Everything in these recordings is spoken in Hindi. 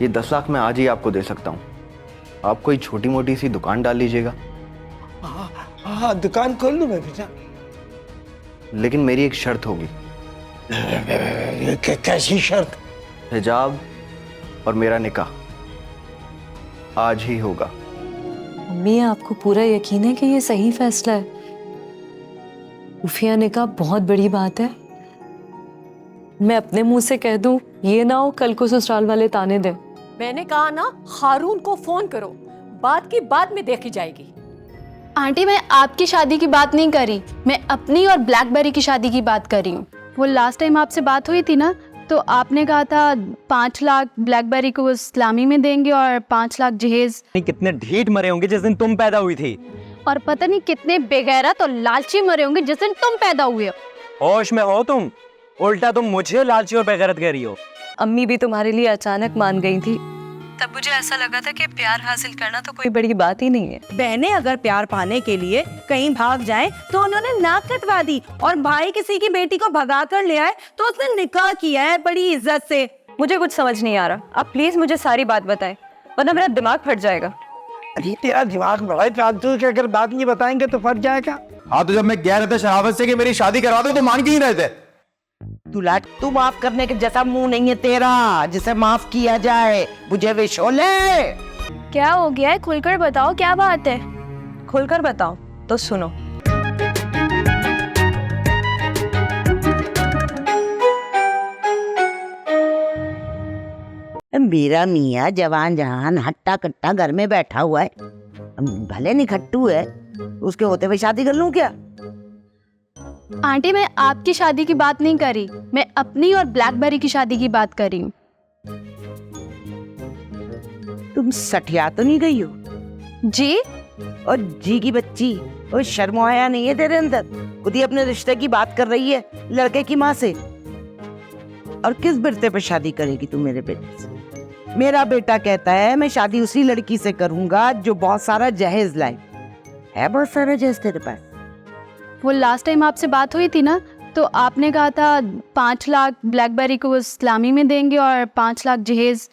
ये 10 लाख मैं आज ही आपको दे सकता हूँ। आप कोई छोटी मोटी सी दुकान डाल लीजिएगा। हाँ, दुकान खोल लूँ मैं बेटा। लेकिन मेरी एक शर्त होगी। कैसी शर्त? हिजाब और मेरा निकाह आज ही होगा। अम्मी, आपको पूरा यकीन है कि ये सही फैसला है? उफिया निकाह बहुत बड़ी बात है। मैं अपने मुंह से कह दूं, ये ना हो कल को ससुराल वाले ताने दें। मैंने कहा ना, हारून को फोन करो, बात की बाद में देखी जाएगी। आंटी, मैं आपकी शादी की बात नहीं करी, मैं अपनी और ब्लैकबेरी की शादी की बात कर रही हूँ। वो लास्ट टाइम आपसे बात हुई थी ना, तो आपने कहा था 5 लाख ब्लैकबेरी को इस्लामी में देंगे और 5 लाख जहेज। कितने ढीठ मरे होंगे जिस दिन तुम पैदा हुई थी, और पता नहीं कितने बेगैरत और लालची मरे होंगे जिस दिन तुम पैदा हुए हो। होश में हो तुम? उल्टा तुम मुझे लालची और बेगैरत कह रही हो। अम्मी भी तुम्हारे लिए अचानक मान गई थी, तब मुझे ऐसा लगा था कि प्यार हासिल करना तो कोई बड़ी बात ही नहीं है। बहनें अगर प्यार पाने के लिए कहीं भाग जाएं, तो उन्होंने नाक कटवा दी, और भाई किसी की बेटी को भगा कर ले आए तो उसने निकाह किया है बड़ी इज्जत से। मुझे कुछ समझ नहीं आ रहा, आप प्लीज मुझे सारी बात बताएं, वरना मेरा दिमाग फट जाएगा। अरे तेरा दिमाग बड़ा है फालतू, कि अगर बात नहीं बताएंगे तो फट जाएगा। हाँ, तो जब मैं कह रहा था शराफत से कि मेरी शादी करवा दो तो मान क्यों नहीं रहे थे? तू माफ करने के जैसा मुंह नहीं है तेरा जिसे माफ किया जाए। मुझे विशोले, क्या हो गया है? खुलकर बताओ, क्या बात है? खुलकर बताओ तो सुनो। मेरा मियाँ जवान जहान हट्टा कट्टा घर में बैठा हुआ है, भले निखट्टू है, उसके होते हुए शादी कर लूं क्या? आंटी, मैं आपकी शादी की बात नहीं करी, मैं अपनी और ब्लैकबेरी की शादी की बात कर रही हूँ। तुम सठिया तो नहीं गई हो? जी? और जी की बच्ची, और शर्म आया नहीं है तेरे अंदर? खुद ही अपने रिश्ते की बात कर रही है लड़के की माँ से। और किस बिरते पे शादी करेगी तू मेरे बेटे से? मेरा बेटा कहता है मैं शादी उसी लड़की से करूंगा जो बहुत सारा जहेज लाए। है बहुत सारा जहेज तेरे पास? वो लास्ट टाइम आपसे बात हुई थी ना, तो आपने कहा था 5 लाख ब्लैकबेरी को इस्लामी में देंगे और 5 लाख जहेज।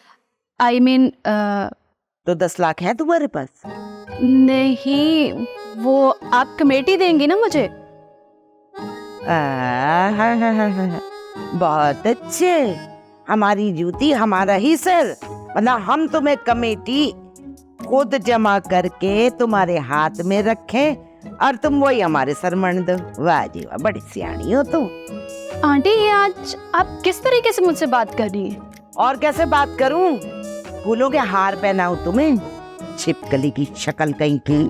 तो 10 लाख है तुम्हारे पास? नहीं, वो आप कमेटी देंगी ना मुझे। बहुत अच्छे, हमारी जूती हमारा ही सर। मतलब हम तुम्हें कमेटी खुद जमा करके तुम्हारे हाथ में रखें और तुम वही हमारे सर मंड दो। वाह जी वाह, बड़ी सियानी हो तुम। आंटी, ये आज आप किस तरीके से मुझसे बात कर रही हैं? और कैसे बात करूं? फूलों के हार पहनाऊं तुम्हें? छिपकली की शक्ल कहीं की।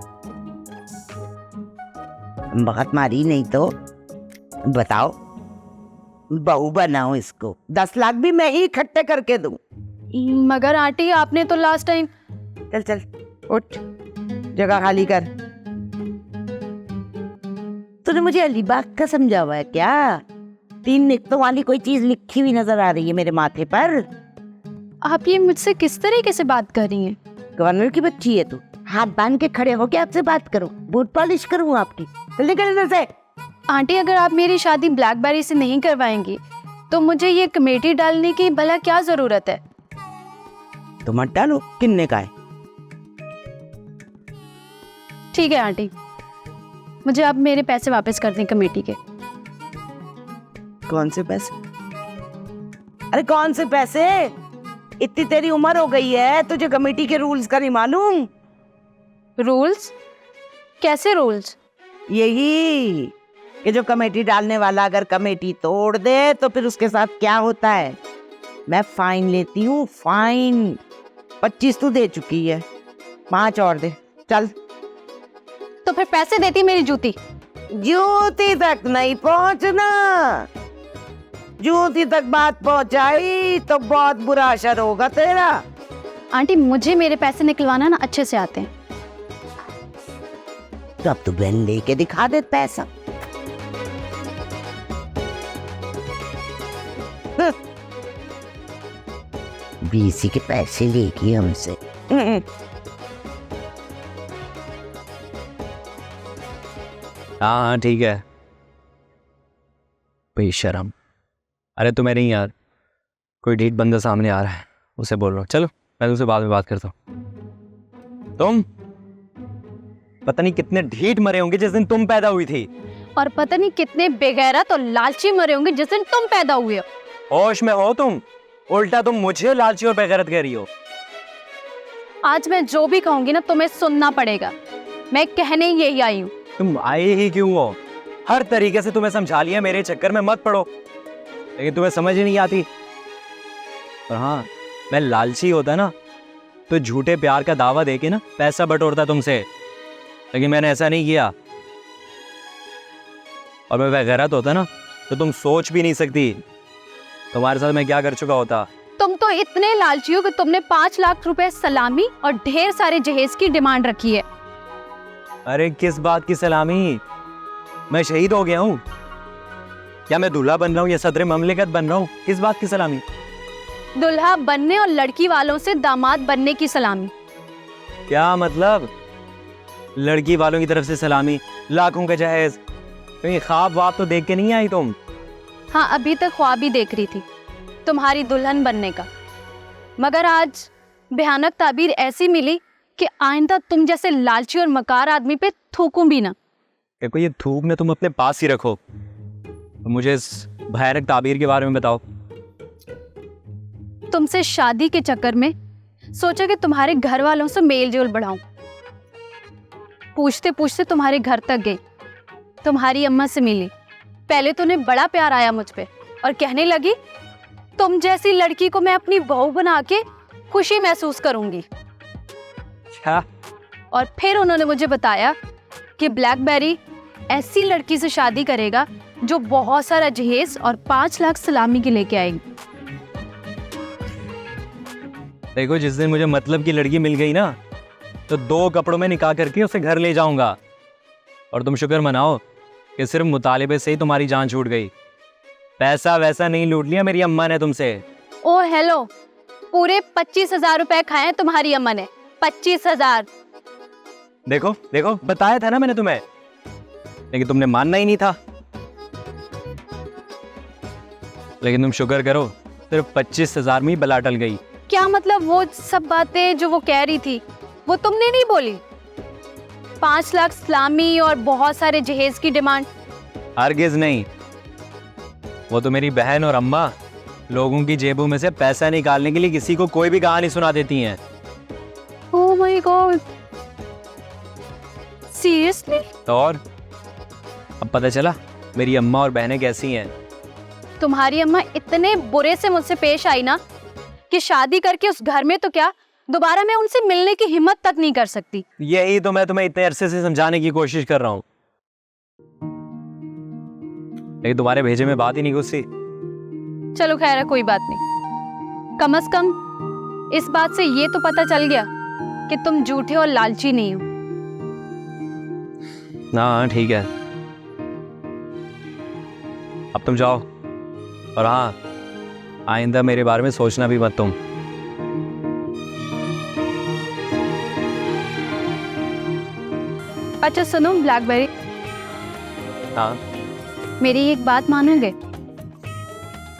बहुत मारी नहीं तो बताओ, बहू बनाओ इसको। 10 लाख भी मैं ही इकट्ठे करके दूं। मगर आंटी, आपने तो लास्ट टाइम। चल चल उठ, जगह खाली कर। तूने मुझे अलीबाग का समझा हुआ है क्या? 3 निकतों वाली कोई चीज लिखी हुई नजर आ रही है मेरे माथे पर। आप ये मुझसे किस तरीके से बात कर रही हैं? गवर्नर की बच्ची है तू? हाथ बांध के खड़े हो के आपसे बात करूं? बूट पॉलिश करूं आपकी? चल निकल इधर से। आंटी, अगर आप मेरी शादी ब्लैकबेरी से नहीं करवाएंगी तो मुझे ये कमेटी डालने की भला क्या जरूरत है? तो मत डालो, किन्ने का है? ठीक है आंटी, मुझे आप मेरे पैसे वापस कर दें कमेटी के। कौन से पैसे? अरे कौन से पैसे? इतनी तेरी उम्र हो गई है, तुझे कमेटी के रूल्स का नहीं मालूम? रूल्स? कैसे रूल्स? यही कि जो कमेटी डालने वाला अगर कमेटी तोड़ दे तो फिर उसके साथ क्या होता है। मैं फाइन लेती हूँ, फाइन। 25 तू दे चुकी है, 5 और दे। चल। तो फिर पैसे देती मेरी जूती। जूती तक नहीं पहुंचना। जूती तक बात पहुंचाई तो बहुत बुरा असर होगा तेरा। आंटी, मुझे मेरे पैसे निकलवाना ना अच्छे से आते हैं। तो अब तू बहन लेके दिखा दे पैसा। बीसी के पैसे लेगी हमसे। हाँ ठीक है। बेशरम। अरे तुम्हें नहीं यार, कोई ढीठ बंदा सामने आ रहा है, उसे बोल रहा हूँ। चलो। मैं तुमसे बाद में बात करता हूँ। तुम पता नहीं कितने ढीठ मरे होंगे जिस दिन तुम पैदा हुई थी, और पता नहीं कितने बेगैरत और लालची मरे होंगे जिस दिन तुम पैदा हुए हो। होश में हो तुम? उल्टा तुम मुझे लालची और बेगैरत कह रही हो। आज मैं जो भी कहूंगी ना तुम्हें सुनना पड़ेगा। मैं कहने यही आई हूँ। तुम आए ही क्यों हो? हर तरीके से तुम्हें समझा लिया, मेरे चक्कर में मत पड़ो, लेकिन तुम्हें समझ ही नहीं आती। और हाँ, मैं लालची होता ना तो झूठे प्यार का दावा देके ना पैसा बटोरता तुमसे, लेकिन मैंने ऐसा नहीं किया। और मैं बेगैरत होता ना तो तुम सोच भी नहीं सकती तुम्हारे साथ मैं क्या कर चुका होता। तुम तो इतने लालची हो कि तुमने 5 लाख रुपए सलामी और ढेर सारे जहेज की डिमांड रखी है। अरे किस बात की सलामी? मैं शहीद हो गया हूँ या मैं दूल्हा बन रहा हूँ या सदर ममलिकत बन रहा हूँ? किस बात की सलामी? दुल्हा बनने और लड़की वालों से दामाद बनने की सलामी। क्या मतलब? लड़की वालों की तरफ से सलामी, लाखों का जहेज? कहीं ख्वाब वाब तो देख के नहीं आई तुम? हाँ, अभी तक ख्वाब ही देख रही थी तुम्हारी दुल्हन बनने का, मगर आज भयानक ताबीर ऐसी मिली कि आइंदा तुम जैसे लालची और मकार आदमी पे थूकूं भी ना। देखो, ये थूक ने तुम अपने पास ही रखो, मुझे इस भयानक ताबीर के बारे में बताओ। तुमसे शादी के चक्कर में सोचा कि तुम्हारे घर वालों से मेल जोल बढ़ाऊं। पूछते पूछते तुम्हारे घर तक गई, तुम्हारी अम्मा से मिली। पहले तो उन्हें बड़ा प्यार आया मुझ पे और कहने लगी तुम जैसी लड़की को मैं अपनी बहू बना के खुशी महसूस करूंगी। क्या? और फिर उन्होंने मुझे बताया कि ब्लैकबेरी ऐसी लड़की से शादी करेगा जो बहुत सारा जहेज और 5 लाख सलामी के लेके आएगी। देखो, जिस दिन मुझे मतलब की लड़की मिल गई ना तो 2 कपड़ों में निकाह करके उसे घर ले जाऊंगा। और तुम शुक्र मनाओ कि सिर्फ मुतालिबे से ही तुम्हारी जान छूट गई। पैसा वैसा नहीं लूट लिया मेरी अम्मा ने तुमसे। ओ हेलो, पूरे 25,000 रुपए खाए हैं तुम्हारी अम्मा ने। 25,000। देखो देखो, बताया था ना मैंने तुम्हें, लेकिन तुमने मानना ही नहीं था। लेकिन तुम शुक्र करो, सिर्फ 25,000 में ही बला टल गई। क्या मतलब? वो सब बातें जो वो कह रही थी वो तुमने नहीं बोली? 5 लाख सलामी और बहुत सारे जहेज की डिमांड। हरगिज नहीं। वो तो मेरी बहन और अम्मा लोगों की जेबों में से पैसा निकालने के लिए किसी को कोई भी कहानी सुना देती हैं। Oh my God, seriously? तो और अब पता चला मेरी अम्मा और बहनें कैसी हैं। तुम्हारी अम्मा इतने बुरे से मुझसे पेश आई ना कि शादी करके उस घर में तो क्या, दोबारा मैं उनसे मिलने की हिम्मत तक नहीं कर सकती। यही तो मैं तुम्हें इतने अरसे से समझाने की कोशिश कर रहा हूँ, लेकिन तुम्हारे भेजे में बात ही नहीं घुसी। चलो खैर है, कोई बात नहीं। कम से कम इस बात से ये तो पता चल गया कि तुम झूठे और लालची नहीं हो। हाँ ठीक है, अब तुम जाओ। और हाँ, आइंदा मेरे बारे में सोचना भी मत तुम। अच्छा सुनो ब्लैकबेरी, हाँ, मेरी एक बात मानोगे?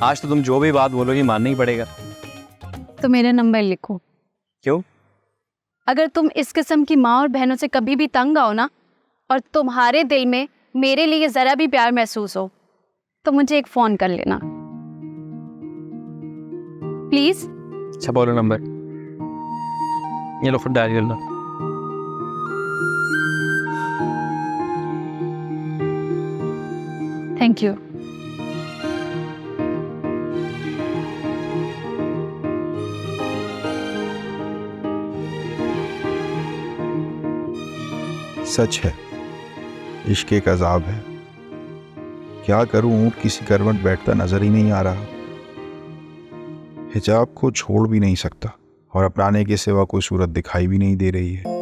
आज तो तुम जो भी बात बोलोगी मानना ही पड़ेगा। तो मेरा नंबर लिखो। क्यों? अगर तुम इस किस्म की माँ और बहनों से कभी भी तंग आओ ना, और तुम्हारे दिल में मेरे लिए जरा भी प्यार महसूस हो, तो मुझे एक फोन कर लेना प्लीज। अच्छा बोलो नंबर। ये लो, फिर डायल कर लो। Thank you. सच है, इश्क एक अजाब है। क्या करूं, ऊँट किसी करवट बैठता नजर ही नहीं आ रहा। हिजाब को छोड़ भी नहीं सकता और अपनाने के सिवा कोई सूरत दिखाई भी नहीं दे रही है।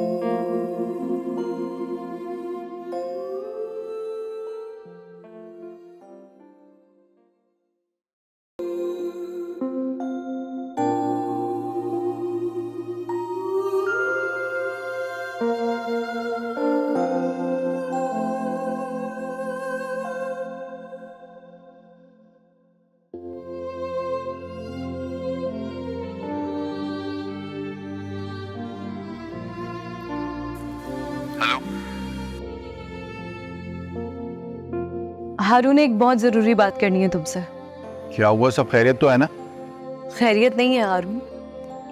हारून, एक बहुत जरूरी बात करनी है तुमसे। क्या हुआ, सब खैरियत तो है ना? खैरियत नहीं है हारून,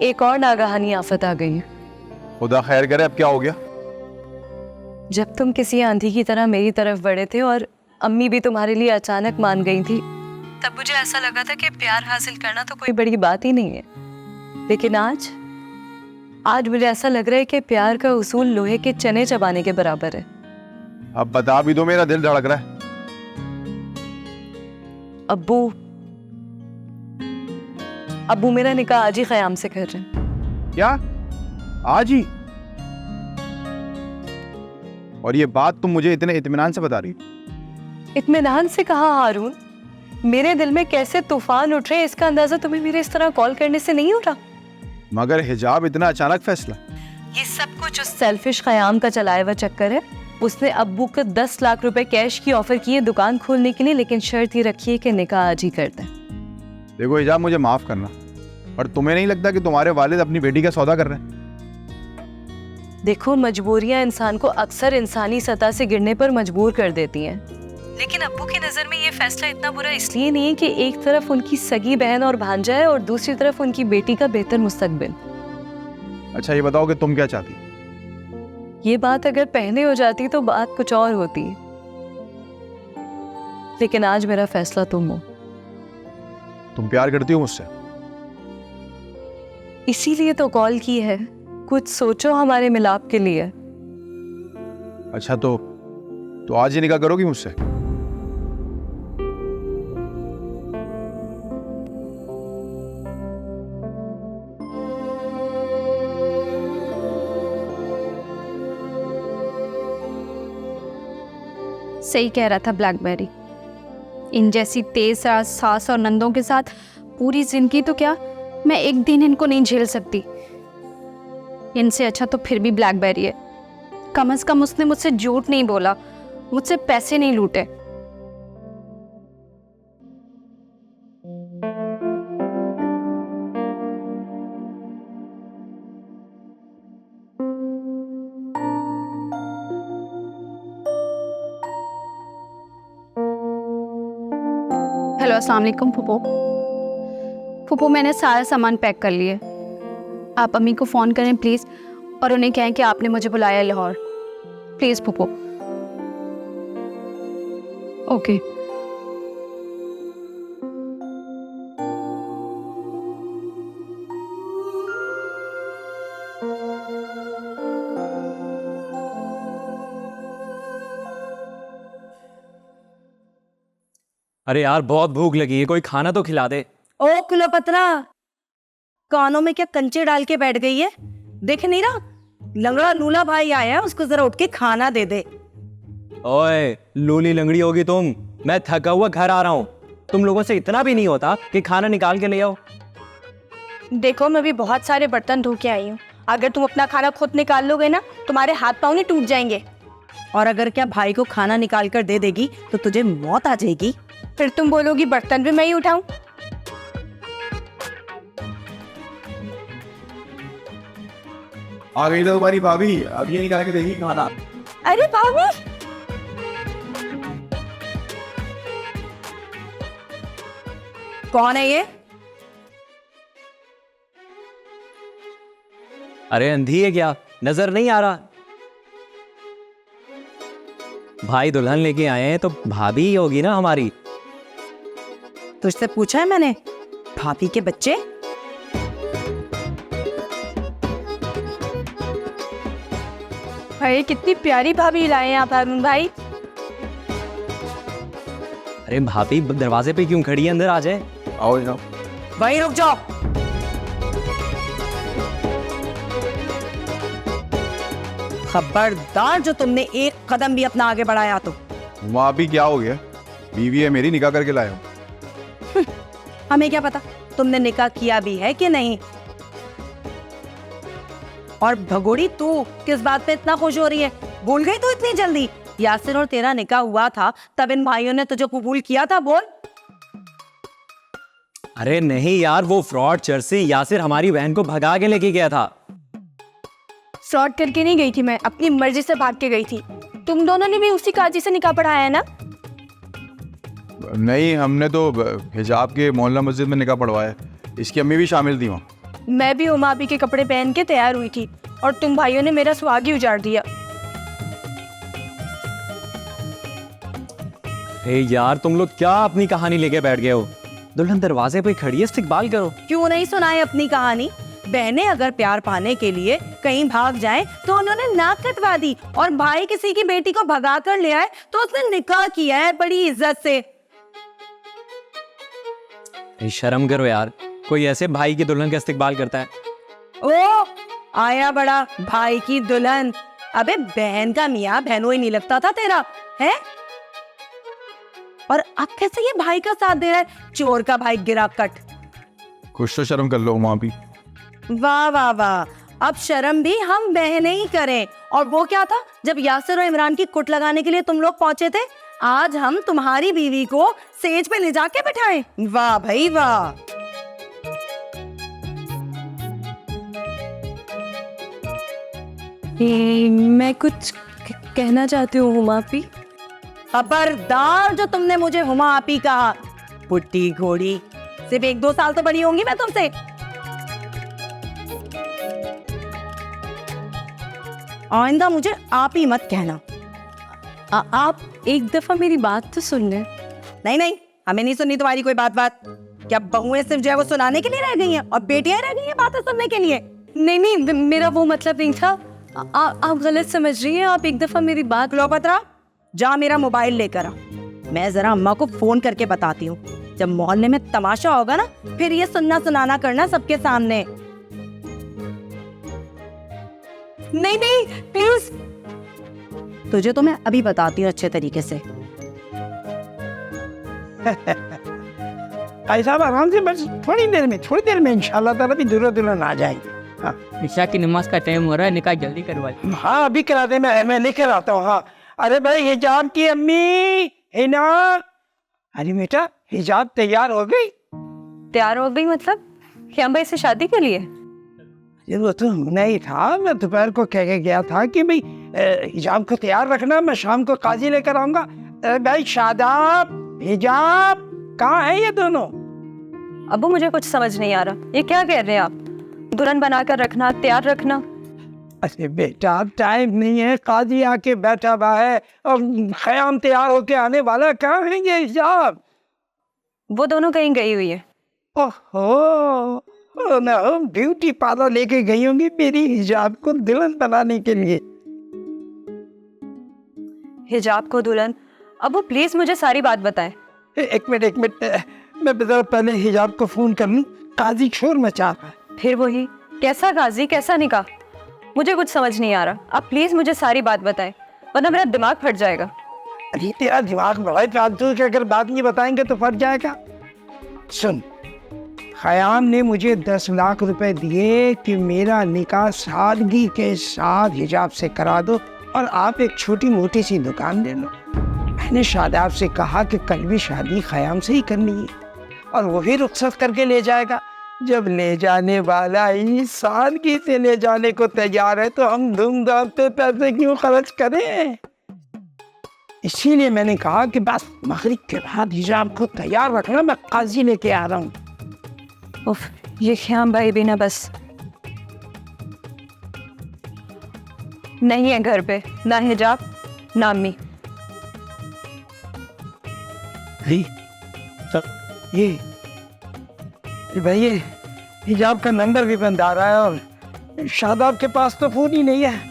एक और नागहानी आफत आ गई है। खुदा खैर करे, अब क्या हो गया? जब तुम किसी आंधी की तरह मेरी तरफ बढ़े थे और अम्मी भी तुम्हारे लिए अचानक मान गई थी, तब मुझे ऐसा लगा था कि प्यार हासिल करना तो कोई बड़ी बात ही नहीं है। लेकिन आज मुझे ऐसा लग रहा है कि प्यार का उसूल लोहे के चने चबाने के बराबर है। अब बता भी दो, मेरा दिल धड़क रहा है। अब्बू मेरा निकाह आज ही ख़याम से कर रहे हैं। क्या, आज ही? और ये बात तुम मुझे इतने इत्मीनान से बता रही? इत्मीनान से कहा हारून, मेरे दिल में कैसे तूफान उठ रहे हैं इसका अंदाजा तुम्हें मेरे इस तरह कॉल करने से नहीं हो रहा। मगर हिजाब इतना अचानक फैसला? ये सब कुछ उस सेल्फिश ख़याम का चलाया हुआ चक्कर है। उसने अब्बू को 10 लाख रुपए कैश की ऑफर की है दुकान खोलने के लिए, लेकिन शर्त ही रखी है कि निकाह आज ही करते हैं। देखो हिजाब, मुझे माफ करना, और तुम्हें नहीं लगता कि तुम्हारे वालिद अपनी बेटी का सौदा कर रहे हैं? देखो, मजबूरियां इंसान को अक्सर इंसानी सतह से गिरने पर मजबूर कर देती हैं, लेकिन अब्बू की नजर में ये फैसला इतना बुरा इसलिए नहीं है कि एक तरफ उनकी सगी बहन और भांजा है और दूसरी तरफ उनकी बेटी का बेहतर मुस्तकबिल। अच्छा ये बताओ कि तुम क्या चाहती? ये बात अगर पहले हो जाती तो बात कुछ और होती, लेकिन आज मेरा फैसला तुम हो। तुम प्यार करती हो मुझसे? इसीलिए तो कॉल की है, कुछ सोचो हमारे मिलाप के लिए। अच्छा तो आज ही निकाह करोगी मुझसे? सही कह रहा था ब्लैकबेरी, इन जैसी तेज सास और नंदों के साथ पूरी जिंदगी तो क्या, मैं एक दिन इनको नहीं झेल सकती। इनसे अच्छा तो फिर भी ब्लैकबेरी है। कम से कम उसने मुझसे झूठ नहीं बोला, मुझसे पैसे नहीं लूटे। हेलो, अस्सलाम वालेकुम फूफो। फूफो, मैंने सारा सामान पैक कर लिया। आप अम्मी को फ़ोन करें प्लीज़, और उन्हें कहें कि आपने मुझे बुलाया है लाहौर। प्लीज़ फूफो। ओके। अरे यार, बहुत भूख लगी है, कोई खाना तो खिला दे। ओ कुलोपत्रा, कानों में क्या कंचे डाल के बैठ गई है? देख नहीं रहा लंगड़ा लूला भाई आया है, उसको जरा उठ के खाना दे दे। ओए लूली लंगड़ी होगी तुम, मैं थका हुआ घर आ रहा हूँ। तुम लोगों से इतना भी नहीं होता कि खाना निकाल के ले आओ। देखो, मैं भी बहुत सारे बर्तन धो के आई हूँ। अगर तुम अपना खाना खुद निकाल लोगे ना, तुम्हारे हाथ पाँव नहीं टूट जाएंगे। और अगर क्या भाई को खाना निकाल कर दे देगी तो तुझे मौत आ जाएगी। फिर तुम बोलोगी बर्तन भी मैं ही उठाऊं। आ गई तो तुम्हारी भाभी, अब ये निकाल के देगी खाना। अरे भाभी, कौन है ये? अरे अंधी है क्या, नजर नहीं आ रहा? भाई दुल्हन लेके आए हैं तो भाभी ही होगी ना हमारी। तुझसे पूछा है मैंने, भाभी के बच्चे? भाई कितनी प्यारी भाभी लाए हैं आप हारून भाई। अरे भाभी दरवाजे पे क्यों खड़ी है, अंदर आ जाए। आओ जाओ। वहीं रुक जाओ। खबरदार जो तुमने एक कदम भी अपना आगे बढ़ाया तो। वहां भी क्या हो गया, बीवी है मेरी, निकाह करके लाया हूं। हमें क्या पता तुमने निकाह किया भी है कि नहीं। और भगोड़ी, तू किस बात पे इतना खुश हो रही है? भूल गई तू इतनी जल्दी? यासिर और तेरा निकाह हुआ था तब इन भाइयों ने तुझे कबूल किया था, बोल। अरे नहीं यार, वो फ्रॉड चर्सी यासिर हमारी बहन को भगा के लेके गया था। फ्रॉड करके नहीं गई थी मैं, अपनी मर्जी से भाग के गई थी। तुम दोनों ने भी उसी काजी से निकाह पढ़ाया है ना? नहीं, हमने तो हिजाब के मोहल्ला मस्जिद में निकाह पढ़वाया है। इसकी अम्मी भी शामिल थी वहाँ। मैं भी उमा भी के कपड़े पहन के तैयार हुई थी और तुम भाइयों ने मेरा सुहाग ही उजाड़ दिया। यार तुम लोग क्या अपनी कहानी लेके बैठ गए हो? दुल्हन दरवाजे पे खड़ी है, इस्तकबाल करो। क्यों नहीं सुनाए अपनी कहानी? बहनें अगर प्यार पाने के लिए कहीं भाग जाएं तो उन्होंने नाक कटवा दी, और भाई किसी की बेटी को भगा कर ले आए तो उसने निकाह किया है बड़ी इज्जत से। शर्म करो यार, कोई ऐसे भाई की दुल्हन का इस्तकबाल करता है? ओ आया बड़ा भाई की दुल्हन। अबे बहन का मियाँ बहनों ही नहीं लगता था तेरा, है? और अब कैसे ये भाई का साथ दे रहा है? चोर का भाई गिरा कट। कुछ तो शर्म कर लो वहाँ भी। वाह वाह वाह, अब शर्म भी हम बहनें ही करें। और वो क्या था, जब यासिर और इमरान की कुट लगाने के लिए तुम लोग पहुंचे थे, आज हम तुम्हारी बीवी को सेज पे ले जाके बिठाएं। वाह भाई वाह। मैं कुछ कहना चाहती हूँ हुमा आपी। खबरदार जो तुमने मुझे हुमा आपी कहा, पुट्टी घोड़ी। सिर्फ 1-2 साल तो बड़ी होंगी मैं तुमसे। आइंदा मुझे आप ही मत कहना। आप एक दफा मेरी बात तो सुन लें। नहीं नहीं, हमें नहीं सुननी तुम्हारी कोई बात। क्या बहुएं सिर्फ जो है वो सुनाने के लिए रह गई हैं और बेटियां रह गई हैं बातें सुनने के लिए? नहीं, मेरा वो मतलब नहीं था। आप गलत समझ रही हैं। आप एक दफा मेरी बात। क्लोपत्रा, जा मेरा मोबाइल लेकर आ। मैं जरा अम्मा को फोन करके बताती हूँ। जब मोहल्ले में तमाशा होगा ना, फिर ये सुनना सुनाना करना सबके सामने। नहीं प्लीज। तुझे तो मैं अभी बताती हूँ अच्छे तरीके से। भाई साहब आराम से, बस थोड़ी देर में इंशाल्लाह ताला भी दुल्हन आ जाएंगे। हाँ ईशा की नमाज का टाइम हो रहा है, निकाह जल्दी करवा। हाँ अभी करा दे, मैं लेकर आता हूँ। हाँ अरे भाई हिजाब की अम्मी हिना। अरे बेटा हिजाब तैयार हो गई? तैयार हो गई मतलब? श्याम भाई से शादी के लिए? ये वो तो नहीं था, मैं दोपहर को कह के गया था कि भाई हिजाब को तैयार रखना, मैं शाम को काजी लेकर आऊंगा। भाई शादाब हिजाब कहाँ है ये दोनों? अबू मुझे कुछ समझ नहीं आ रहा, ये क्या कह रहे हैं आप? दुल्हन बनाकर रखना, तैयार रखना? अरे बेटा टाइम नहीं है, काजी आके बैठा हुआ है और ख़याम तैयार होके आने वाला। कहाँ है ये हिजाब? वो दोनों कहीं गई हुई है। ओहो ना, ब्यूटी पार्लर लेके गई होंगी मेरी हिजाब को दुल्हन बनाने के लिए। हिजाब को दुल्हन? अबू प्लीज मुझे सारी बात बताएं। एक मिनट मैं जरा पहले हिजाब को फोन कर लूं, काजी शोर मचा रहा है। फिर वही कैसा काजी, कैसा निकाह? मुझे कुछ समझ नहीं आ रहा। आप प्लीज मुझे सारी बात बताएं, वरना मेरा दिमाग फट जाएगा। अरे तेरा दिमाग बड़ा फालतू कि अगर बात नहीं बताएंगे तो फट जाएगा। सुन, ख़याम ने मुझे 10 लाख रुपए दिए कि मेरा निकाह सादगी के साथ हिजाब से करा दो और आप एक छोटी मोटी सी दुकान ले लो। मैंने शादाब से कहा कि कल भी शादी ख़याम से ही करनी है और वही रुखसत करके ले जाएगा। जब ले जाने वाला ही सादगी से ले जाने को तैयार है तो हम धूमधाम पे पैसे क्यों खर्च करें? इसीलिए मैंने कहा कि बस मगरिब के बाद हिजाब को तैयार रखना, मैं काजी लेके आ रहा हूँ। उफ, ये ख्याम भाई भी ना बस नहीं है घर पे, ना हिजाब ना अम्मी। ये भाई ये हिजाब का नंबर भी बंद आ रहा है और शादाब के पास तो फोन ही नहीं है।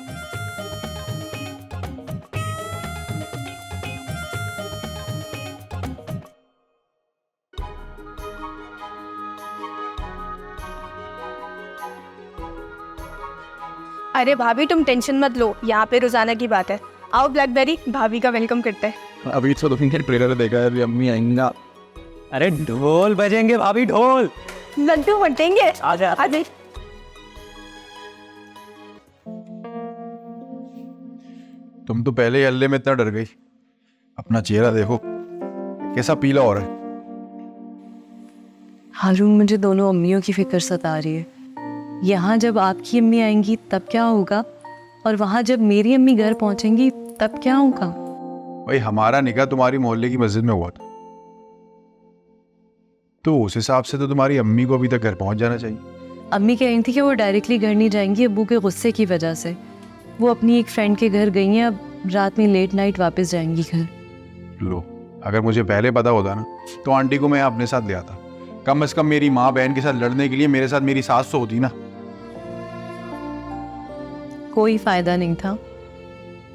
अरे भाभी तुम टेंशन मत लो, यहाँ पे रोजाना की बात है। आओ ब्लैकबेरी, भाभी का वेलकम करते हैं। अभी तो ट्रेलर देखा है, अभी अम्मी आएंगा। अरे ढोल बजेंगे भाभी, ढोल। लड्डू बटेंगे। आजा आजा। तुम तो पहले ही हल्ले में इतना डर गई, अपना चेहरा देखो कैसा पीला हो रहा है। हारून, मुझे दोनों अम्मियों की फिक्र सता रही है। यहाँ जब आपकी अम्मी आएंगी तब क्या होगा, और वहाँ जब मेरी अम्मी घर पहुँचेंगी तब क्या होगा? भाई हमारा निकाह तुम्हारी मोहल्ले की मस्जिद में हुआ था, तो उस हिसाब से तो तुम्हारी अम्मी को अभी तक घर पहुंच जाना चाहिए। अम्मी कह रही थी कि वो डायरेक्टली घर नहीं जाएंगी अब्बू के गुस्से की वजह से। वो अपनी एक फ्रेंड के घर गई हैं, अब रात में लेट नाइट वापस जाएंगी घर। लो, अगर मुझे पहले पता होता ना तो आंटी को मैं अपने साथ ले आता। कम से कम मेरी माँ बहन के साथ लड़ने के लिए मेरे साथ मेरी सास तो होती ना। कोई फायदा नहीं था।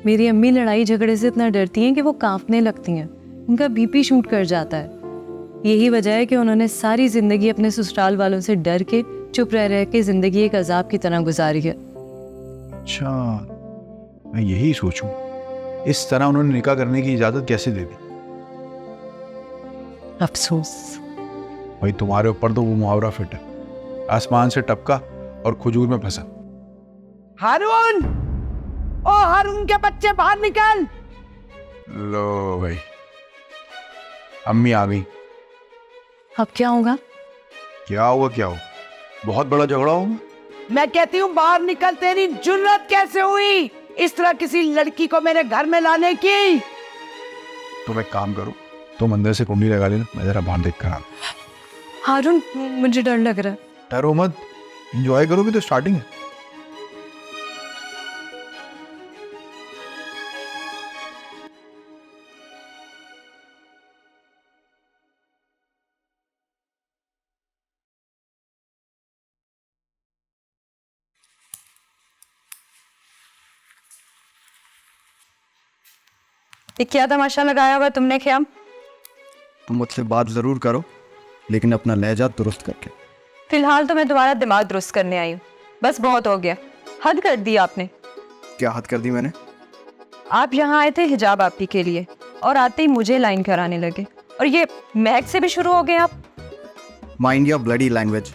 मेरी अम्मी लड़ाई झगड़े से इतना डरती हैं कि वो कांपने लगती हैं, उनका बीपी शूट कर जाता है। यही वजह है कि उन्होंने सारी जिंदगी अपने ससुराल वालों से डर के चुप रह के जिंदगी एक अजाब की तरह गुजारी है। अच्छा, मैं यही सोचूं इस तरह उन्होंने निकाह करने की इजाजत कैसे दे दी। अफसोस। भाई तुम्हारे ऊपर तो वो मुहावरा फिट है, आसमान से टपका और खजूर में फंसा। हारून, ओ हारून के बच्चे बाहर निकल। लो भाई, अम्मी आ गई। अब क्या होगा? क्या होगा क्या हो, बहुत बड़ा झगड़ा होगा। मैं कहती हूँ बाहर निकल। तेरी जुर्रत कैसे हुई इस तरह किसी लड़की को मेरे घर में लाने की? तुम एक काम करो, तुम अंदर से कुंडी लगा लेना, मैं जरा बाहर देख कर आ। हारून, मुझे डर लग रहा है। डरो मत, एंजॉय करोगे तो स्टार्टिंग है। ये क्या तमाशा लगाया होगा तुमने ख्याम? तुम मुझसे बात ज़रूर करो, लेकिन अपना लहजा दुरुस्त करके। फिलहाल तो मैं तुम्हारा दिमाग दुरुस्त करने आई हूँ। बस बहुत हो गया, हद कर दी आपने। क्या हद कर दी मैंने? आप यहाँ आए थे हिजाब आपी के लिए और आते ही मुझे लाइन कराने लगे, और ये महक से भी शुरू हो गए आप। Mind your bloody language.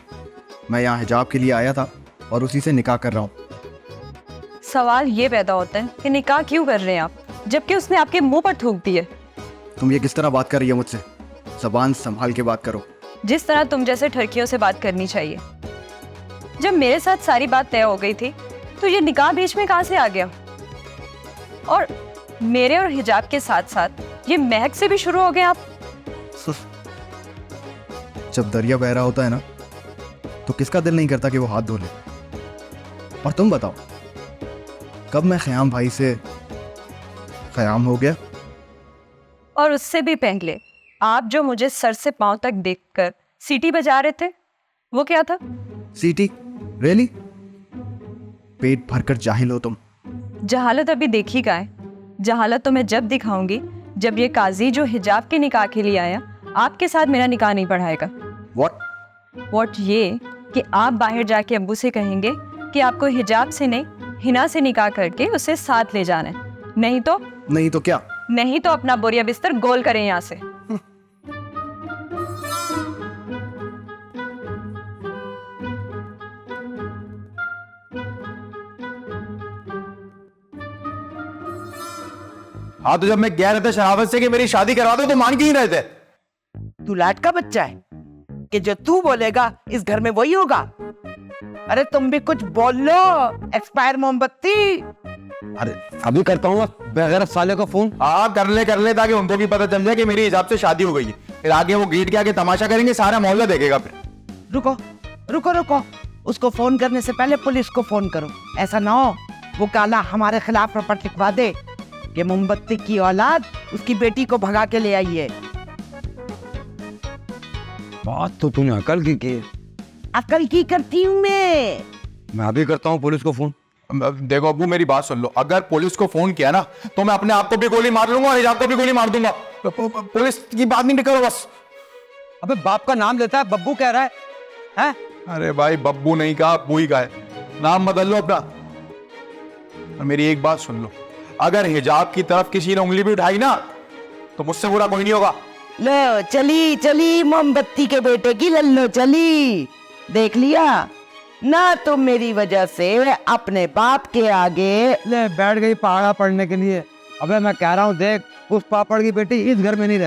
मैं यहाँ हिजाब के लिए आया था और उसी से निकाह कर रहा हूँ। सवाल ये पैदा होता है कि निकाह क्यों कर रहे हैं आप, जबकि उसने आपके मुंह पर थूक दी है। तुम ये किस तरह बात कर रही हो मुझसे? ज़बान संभाल के बात करो। जिस तरह तुम जैसे ठरकियों से बात करनी चाहिए। जब मेरे साथ सारी बात तय हो गई थी तो ये निकाह बीच में कहाँ से आ गया? और मेरे और हिजाब के साथ साथ ये महक से भी शुरू हो गए आप। जब दरिया बह रहा होता है ना, तो किसका दिल नहीं करता कि वो हाथ धो ले। और तुम बताओ, कब मैं ख़याम भाई से ख़याम हो गया? और उससे भी पहले आप जो मुझे सर से पांव तक देखकर सीटी बजा रहे थे, वो क्या था? सीटी? रियली? पेट भरकर जाहिल हो तुम। जहालत अभी देखी का है। जहालत तो मैं जब दिखाऊंगी जब ये काजी जो हिजाब के निकाह के लिए आया आपके साथ मेरा निकाह नहीं पढ़ाएगा। What? ये कि आप बाहर जाके अब्बू से कहेंगे कि आपको हिजाब से नहीं हिना से निकाह करके उसे साथ ले जाना है। नहीं तो क्या? नहीं तो अपना बोरिया बिस्तर गोल करें यहाँ से। हाँ, तो जब मैं कह रहा था शराफत से कि मेरी शादी करवा दो तो मान क्यों नहीं रहे थे? तू लाट का बच्चा है कि जो तू बोलेगा इस घर में वही होगा। अरे तुम भी कुछ बोल लो, एक्सपायर मोमबत्ती। अरे अभी करता हूँ बगैर साले का फोन। हाँ, कर ले ताकि उनको भी पता चल जाए कि मेरी हिजाब से शादी हो गई है। फिर आगे वो गेट के आगे तमाशा करेंगे, सारा मोहल्ला देखेगा। फिर रुको, उसको फोन करने से पहले पुलिस को फोन करो। ऐसा ना हो वो काला हमारे खिलाफ रपट लिखवा दे कि मोमबत्ती की औलाद उसकी बेटी को भगा के ले आई है। बात तो तूने अकल की है। अकल की करती हूँ मैं अभी करता हूँ पुलिस को फोन। देखो अब्बू, मेरी बात सुन लो। अगर पुलिस को फोन किया ना तो मैं अपने आप को भी गोली मार लूंगा और हिजाब को भी गोली मार दूंगा। पुलिस की बात नहीं करो बस। अबे बाप का नाम लेता है, बब्बू कह रहा है, हैं? अरे भाई, बब्बू नहीं कहा, अब्बू ही कहा है। नाम बदल लो अपना। और मेरी एक बात सुन लो, अगर हिजाब की तरफ किसी ने उंगली भी उठाई ना तो मुझसे बुरा कोई नहीं होगा। लो चली मोमबत्ती के बेटे की लल्लो चली। देख लिया ना, तुम मेरी वजह से अपने बाप के आगे ले बैठ गई पहाड़ा पढ़ने के लिए। अबे मैं कह रहा हूँ, देख उस पापड़ की बेटी इस घर में नहीं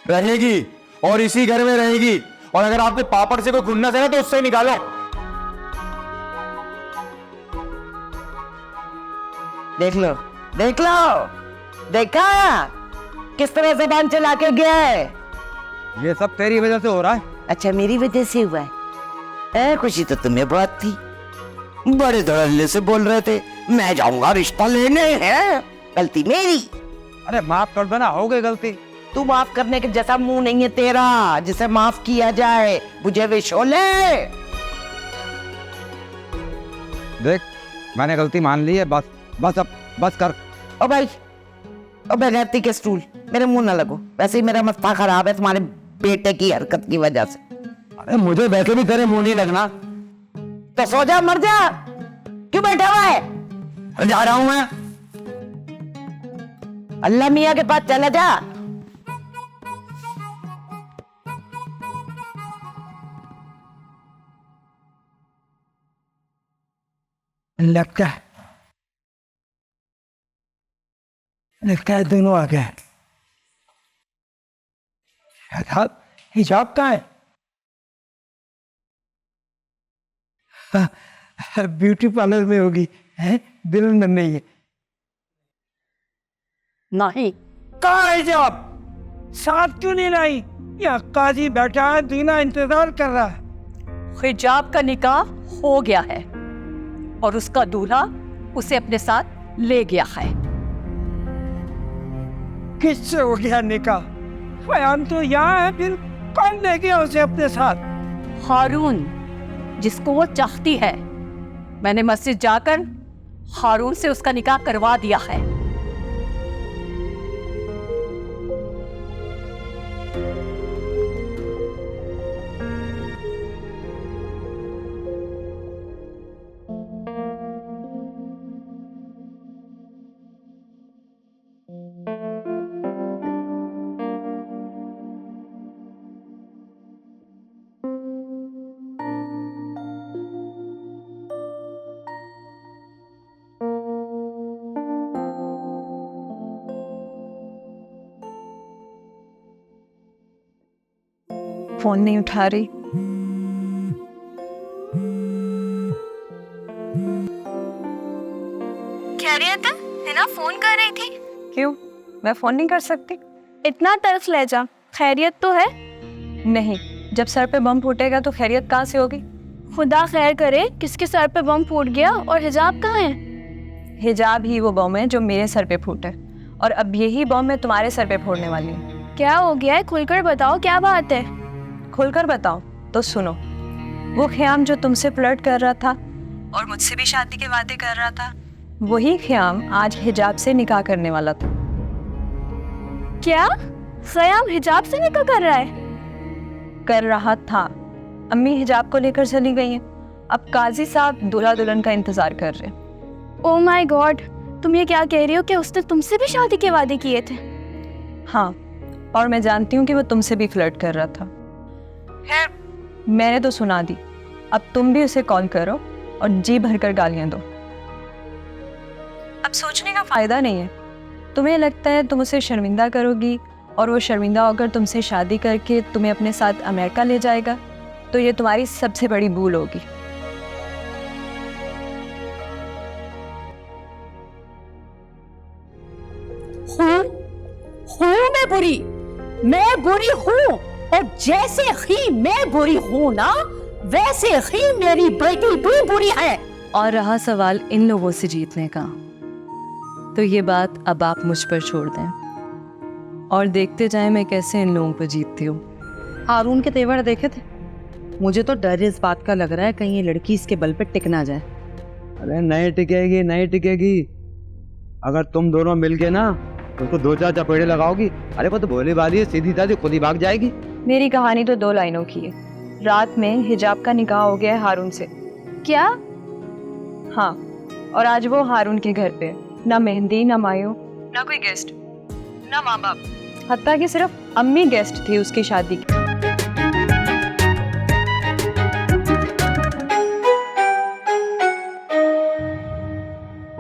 रहेगी और इसी घर में रहेगी। और अगर आपके पापड़ से कोई खुन्नस है ना तो उससे निकालो। देख लो, देखा किस तरह जबान चला के गया है। ये सब तेरी वजह से हो रहा है। अच्छा मेरी वजह से हुआ है? खुशी तो तुम्हें बहुत थी, बड़े धड़ल्ले से बोल रहे थे मैं जाऊंगा रिश्ता लेने। है गलती मेरी। अरे माफ कर दो ना, हो गई गलती। तू माफ करने के जैसा मुंह नहीं है तेरा जिसे माफ किया जाए। मुझे वे शोले। देख मैंने गलती मान ली है, बस बस अब बस कर। ओ भाई, ओ बगैरती के स्टूल, मेरे मुंह ना लगो। वैसे ही मेरा मस्ता खराब है तुम्हारे बेटे की हरकत की वजह से। अरे मुझे वैसे भी तेरे मुंह नहीं लगना। तो सो जा, मर जा, क्यों बैठा हुआ है? जा रहा हूं मैं। अल्लाह मियाँ के पास चला जा। लगता है दोनों आ गए। हिजाब कहाँ है? ब्यूटी पार्लर में होगी, है दिल में नहीं है। नहीं, कहाँ है हिजाब? साथ क्यों नहीं लाई? ये अक्का जी बैठा है, दीना इंतजार कर रहा है। हिजाब का निकाह हो गया है और उसका दूल्हा उसे अपने साथ ले गया है। किससे हो गया निकाह? ख्याम तो यहाँ है, फिर कौन ले गया उसे अपने साथ? हारून, जिसको वो चाहती है। मैंने मस्जिद जाकर हारून से उसका निकाह करवा दिया है। फोन नहीं उठा रही। खैरियत है ना? फोन कर रही थी। क्यों, मैं फोन नहीं कर सकती? इतना तरस ले जा, खैरियत तो है? नहीं, जब सर पे बम फूटेगा तो खैरियत कहाँ से होगी? खुदा खैर करे, किसके सर पे बम फूट गया? और हिजाब कहाँ है? हिजाब ही वो बम है जो मेरे सर पे फूटे, और अब यही बम मैं तुम्हारे सर पे फोड़ने वाली हूँ। क्या हो गया है? खुलकर बताओ, क्या बात है? खुलकर बताओ तो सुनो। वो ख्याम जो तुमसे फ्लर्ट कर रहा था और मुझसे भी शादी के वादे कर रहा था, वही ख्याम आज हिजाब से निकाह करने वाला था। क्या ख्याम हिजाब से निकाह कर रहा है? कर रहा था। अम्मी हिजाब को लेकर चली गई हैं। अब काजी साहब दूल्हा दुल्हन का इंतजार कर रहे हैं। ओह माय गॉड, तुम ये क्या कह रही हो कि उसने तुमसे भी शादी के वादे किए थे? हाँ, और मैं जानती हूँ कि वो तुमसे भी फ्लर्ट कर रहा था। खैर, मैंने तो सुना दी, अब तुम भी उसे कॉल करो और जी भरकर गालियां दो। अब सोचने का फायदा नहीं है। तुम्हें लगता है तुम उसे शर्मिंदा करोगी और वो शर्मिंदा होकर तुमसे शादी करके तुम्हें अपने साथ अमेरिका ले जाएगा, तो ये तुम्हारी सबसे बड़ी भूल होगी। हूँ मैं बुरी हूँ, और जैसे ही मैं बुरी हूँ ना, वैसे ही मेरी बेटी भी बुरी है। और रहा सवाल इन लोगों से जीतने का, तो ये बात अब आप मुझ पर छोड़ दें और देखते जाएं मैं कैसे इन लोगों को जीतती हूँ। हारून के तेवर देखे थे? मुझे तो डर इस बात का लग रहा है कहीं ये लड़की इसके बल पे टिक ना जाए। अरे नहीं टिकेगी, नहीं टिकेगी। अगर तुम दोनों मिल के ना उसको दो चार चपेड़े लगाओगी, अरे वो तो भोली भाली है, सीधी साधी खुद ही भाग जाएगी। मेरी कहानी तो 2 लाइनों की है। रात में हिजाब का निकाह हो गया है हारून से। क्या? हाँ, और आज वो हारून के घर पे, ना मेहंदी, ना मायो, ना कोई गेस्ट, ना माँ बाप, हत्ता कि सिर्फ अम्मी गेस्ट थी उसकी शादी की।